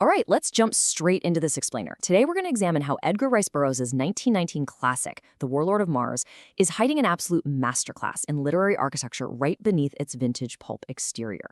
All right, let's jump straight into this explainer. Today we're going to examine how Edgar Rice Burroughs' 1919 classic, The Warlord of Mars, is hiding an absolute masterclass in literary architecture right beneath its vintage pulp exterior.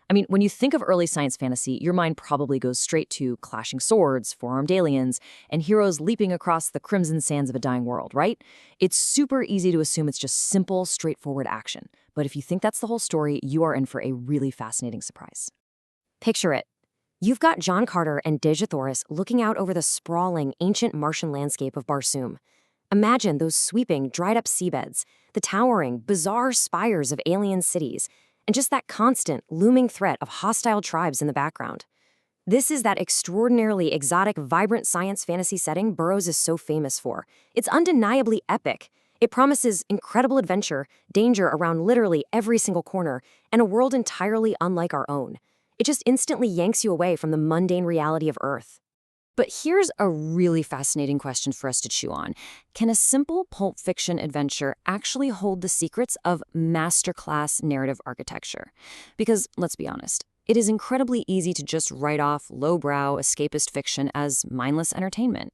I mean, when you think of early science fantasy, your mind probably goes straight to clashing swords, four-armed aliens, and heroes leaping across the crimson sands of a dying world, right? It's super easy to assume it's just simple, straightforward action. But if you think that's the whole story, you are in for a really fascinating surprise. Picture it. You've got John Carter and Dejah Thoris looking out over the sprawling, ancient Martian landscape of Barsoom. Imagine those sweeping, dried-up seabeds, the towering, bizarre spires of alien cities, and just that constant, looming threat of hostile tribes in the background. This is that extraordinarily exotic, vibrant science fantasy setting Burroughs is so famous for. It's undeniably epic. It promises incredible adventure, danger around literally every single corner, and a world entirely unlike our own. It just instantly yanks you away from the mundane reality of Earth. But here's a really fascinating question for us to chew on. Can a simple pulp fiction adventure actually hold the secrets of masterclass narrative architecture? Because, let's be honest, it is incredibly easy to just write off lowbrow, escapist fiction as mindless entertainment.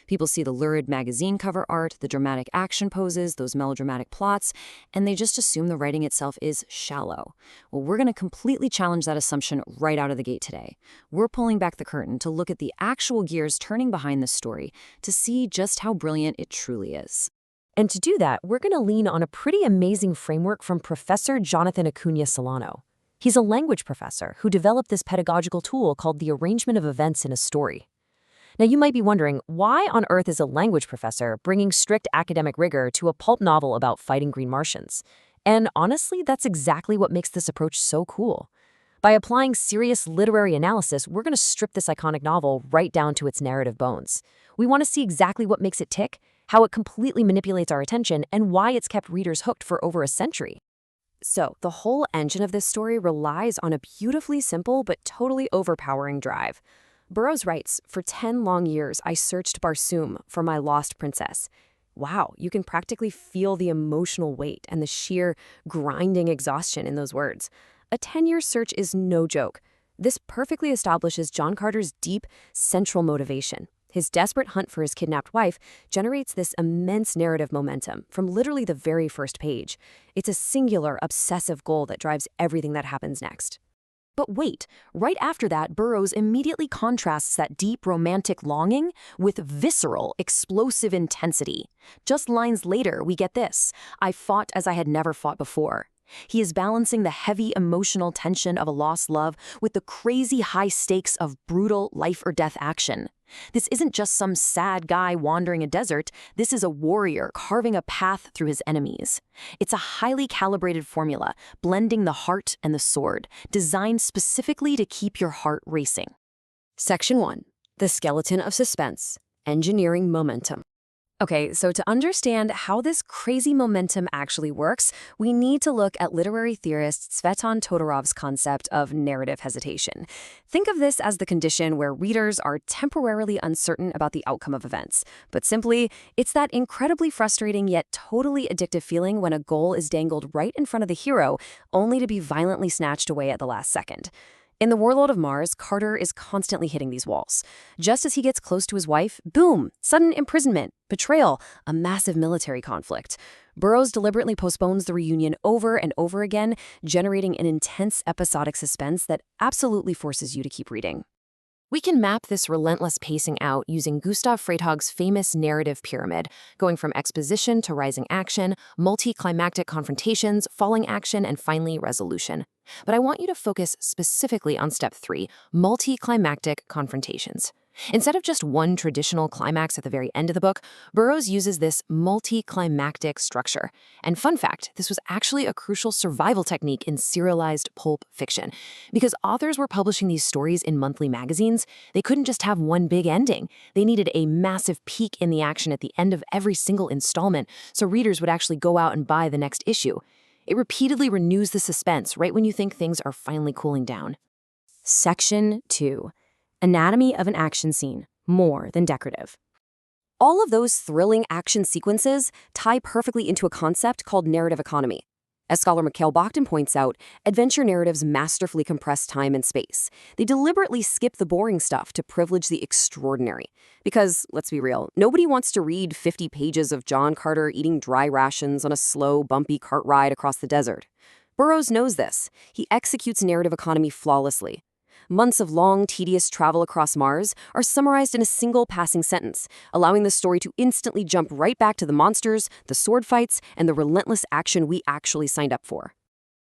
People see the lurid magazine cover art, the dramatic action poses, those melodramatic plots, and they just assume the writing itself is shallow. Well, we're going to completely challenge that assumption right out of the gate today. We're pulling back the curtain to look at the actual gears turning behind this story to see just how brilliant it truly is. And to do that, we're going to lean on a pretty amazing framework from Professor Jonathan Acuna Solano. He's a language professor who developed this pedagogical tool called the arrangement of events in a story. Now, you might be wondering, why on earth is a language professor bringing strict academic rigor to a pulp novel about fighting green Martians? And honestly, that's exactly what makes this approach so cool. By applying serious literary analysis, we're going to strip this iconic novel right down to its narrative bones. We want to see exactly what makes it tick, how it completely manipulates our attention, and why it's kept readers hooked for over a century. So, the whole engine of this story relies on a beautifully simple but totally overpowering drive. Burroughs writes, "For 10 long years, I searched Barsoom for my lost princess." Wow, you can practically feel the emotional weight and the sheer grinding exhaustion in those words. A 10-year search is no joke. This perfectly establishes John Carter's deep, central motivation. His desperate hunt for his kidnapped wife generates this immense narrative momentum from literally the very first page. It's a singular, obsessive goal that drives everything that happens next. But wait, right after that, Burroughs immediately contrasts that deep romantic longing with visceral, explosive intensity. Just lines later, we get this: "I fought as I had never fought before." He is balancing the heavy emotional tension of a lost love with the crazy high stakes of brutal life-or-death action. This isn't just some sad guy wandering a desert. This is a warrior carving a path through his enemies. It's a highly calibrated formula, blending the heart and the sword, designed specifically to keep your heart racing. Section 1. The Skeleton of Suspense. Engineering Momentum. Okay, so to understand how this crazy momentum actually works, we need to look at literary theorist Tsvetan Todorov's concept of narrative hesitation. Think of this as the condition where readers are temporarily uncertain about the outcome of events. But simply, it's that incredibly frustrating yet totally addictive feeling when a goal is dangled right in front of the hero, only to be violently snatched away at the last second. In The Warlord of Mars, Carter is constantly hitting these walls. Just as he gets close to his wife, boom, sudden imprisonment, betrayal, a massive military conflict. Burroughs deliberately postpones the reunion over and over again, generating an intense episodic suspense that absolutely forces you to keep reading. We can map this relentless pacing out using Gustav Freitag's famous narrative pyramid, going from exposition to rising action, multi-climactic confrontations, falling action, and finally resolution. But I want you to focus specifically on step 3, multi-climactic confrontations. Instead of just one traditional climax at the very end of the book, Burroughs uses this multi-climactic structure. And fun fact, this was actually a crucial survival technique in serialized pulp fiction. Because authors were publishing these stories in monthly magazines, they couldn't just have one big ending. They needed a massive peak in the action at the end of every single installment, so readers would actually go out and buy the next issue. It repeatedly renews the suspense right when you think things are finally cooling down. Section 2. Anatomy of an action scene, more than decorative. All of those thrilling action sequences tie perfectly into a concept called narrative economy. As scholar Mikhail Bakhtin points out, adventure narratives masterfully compress time and space. They deliberately skip the boring stuff to privilege the extraordinary. Because, let's be real, nobody wants to read 50 pages of John Carter eating dry rations on a slow, bumpy cart ride across the desert. Burroughs knows this. He executes narrative economy flawlessly. Months of long, tedious travel across Mars are summarized in a single passing sentence, allowing the story to instantly jump right back to the monsters, the sword fights, and the relentless action we actually signed up for.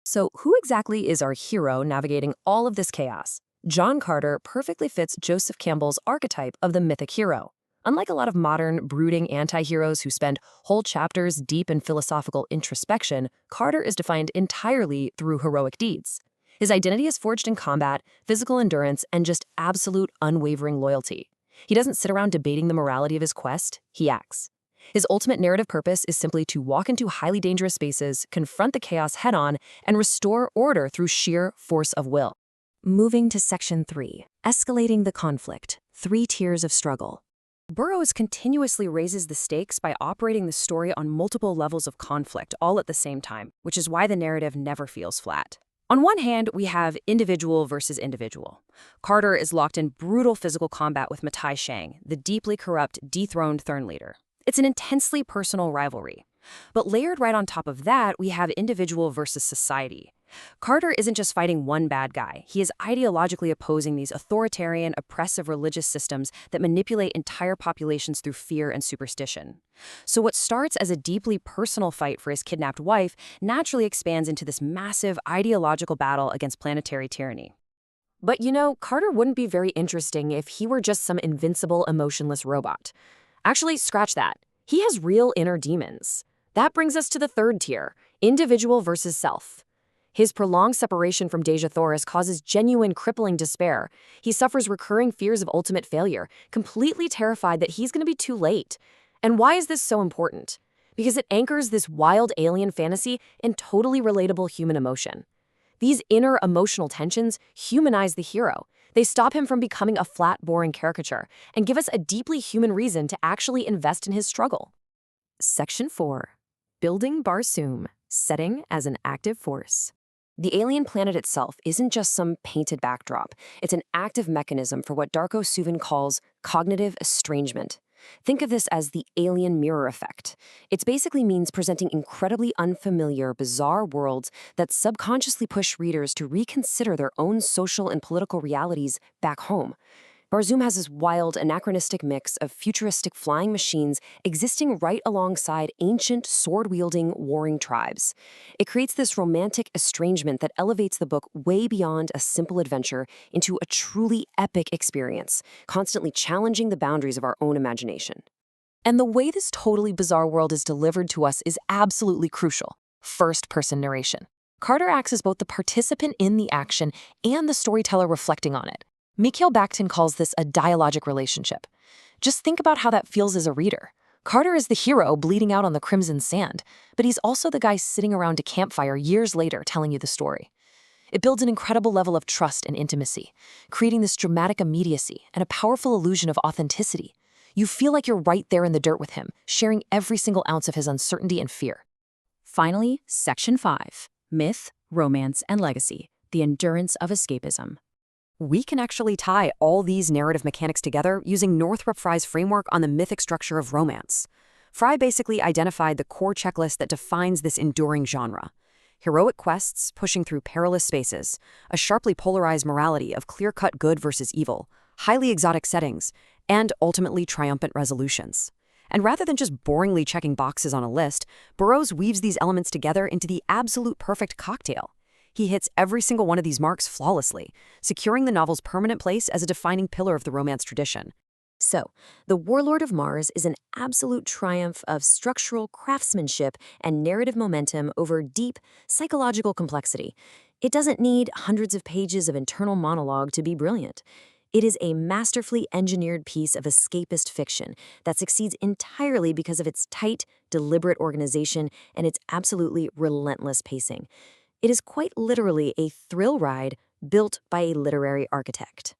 So, who exactly is our hero navigating all of this chaos? John Carter perfectly fits Joseph Campbell's archetype of the mythic hero. Unlike a lot of modern, brooding anti-heroes who spend whole chapters deep in philosophical introspection, Carter is defined entirely through heroic deeds. His identity is forged in combat, physical endurance, and just absolute unwavering loyalty. He doesn't sit around debating the morality of his quest, he acts. His ultimate narrative purpose is simply to walk into highly dangerous spaces, confront the chaos head-on, and restore order through sheer force of will. Moving to Section 3, Escalating the Conflict, 3 Tiers of Struggle. Burroughs continuously raises the stakes by operating the story on multiple levels of conflict all at the same time, which is why the narrative never feels flat. On one hand, we have individual versus individual. Carter is locked in brutal physical combat with Matai Shang, the deeply corrupt, dethroned Thurn leader. It's an intensely personal rivalry. But layered right on top of that, we have individual versus society. Carter isn't just fighting one bad guy. He is ideologically opposing these authoritarian, oppressive religious systems that manipulate entire populations through fear and superstition. So what starts as a deeply personal fight for his kidnapped wife naturally expands into this massive ideological battle against planetary tyranny. But you know, Carter wouldn't be very interesting if he were just some invincible, emotionless robot. Actually, scratch that. He has real inner demons. That brings us to the third tier, individual versus self. His prolonged separation from Dejah Thoris causes genuine crippling despair. He suffers recurring fears of ultimate failure, completely terrified that he's going to be too late. And why is this so important? Because it anchors this wild alien fantasy in totally relatable human emotion. These inner emotional tensions humanize the hero. They stop him from becoming a flat, boring caricature and give us a deeply human reason to actually invest in his struggle. Section 4. Building Barsoom, Setting as an Active Force. The alien planet itself isn't just some painted backdrop. It's an active mechanism for what Darko Suvin calls cognitive estrangement. Think of this as the alien mirror effect. It basically means presenting incredibly unfamiliar, bizarre worlds that subconsciously push readers to reconsider their own social and political realities back home. Barsoom has this wild, anachronistic mix of futuristic flying machines existing right alongside ancient, sword-wielding, warring tribes. It creates this romantic estrangement that elevates the book way beyond a simple adventure into a truly epic experience, constantly challenging the boundaries of our own imagination. And the way this totally bizarre world is delivered to us is absolutely crucial. First-person narration. Carter acts as both the participant in the action and the storyteller reflecting on it. Mikhail Bakhtin calls this a dialogic relationship. Just think about how that feels as a reader. Carter is the hero bleeding out on the crimson sand, but he's also the guy sitting around a campfire years later telling you the story. It builds an incredible level of trust and intimacy, creating this dramatic immediacy and a powerful illusion of authenticity. You feel like you're right there in the dirt with him, sharing every single ounce of his uncertainty and fear. Finally, Section 5. Myth, Romance, and Legacy, the Endurance of Escapism. We can actually tie all these narrative mechanics together using Northrop Frye's framework on the mythic structure of romance. Frye basically identified the core checklist that defines this enduring genre. Heroic quests pushing through perilous spaces, a sharply polarized morality of clear-cut good versus evil, highly exotic settings, and ultimately triumphant resolutions. And rather than just boringly checking boxes on a list, Burroughs weaves these elements together into the absolute perfect cocktail. He hits every single one of these marks flawlessly, securing the novel's permanent place as a defining pillar of the romance tradition. So, The Warlord of Mars is an absolute triumph of structural craftsmanship and narrative momentum over deep, psychological complexity. It doesn't need hundreds of pages of internal monologue to be brilliant. It is a masterfully engineered piece of escapist fiction that succeeds entirely because of its tight, deliberate organization and its absolutely relentless pacing. It is quite literally a thrill ride built by a literary architect.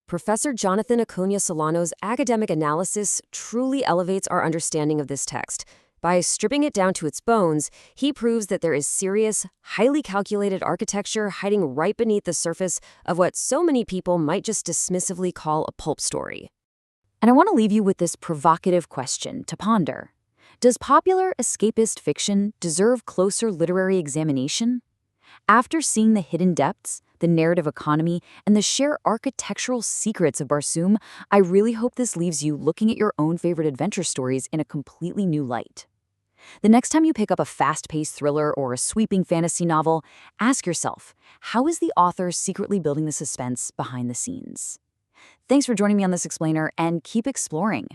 Professor Jonathan Acuna Solano's academic analysis truly elevates our understanding of this text. By stripping it down to its bones, he proves that there is serious, highly calculated architecture hiding right beneath the surface of what so many people might just dismissively call a pulp story. And I want to leave you with this provocative question to ponder. Does popular escapist fiction deserve closer literary examination? After seeing the hidden depths, the narrative economy, and the sheer architectural secrets of Barsoom, I really hope this leaves you looking at your own favorite adventure stories in a completely new light. The next time you pick up a fast-paced thriller or a sweeping fantasy novel, ask yourself, how is the author secretly building the suspense behind the scenes? Thanks for joining me on this explainer, and keep exploring.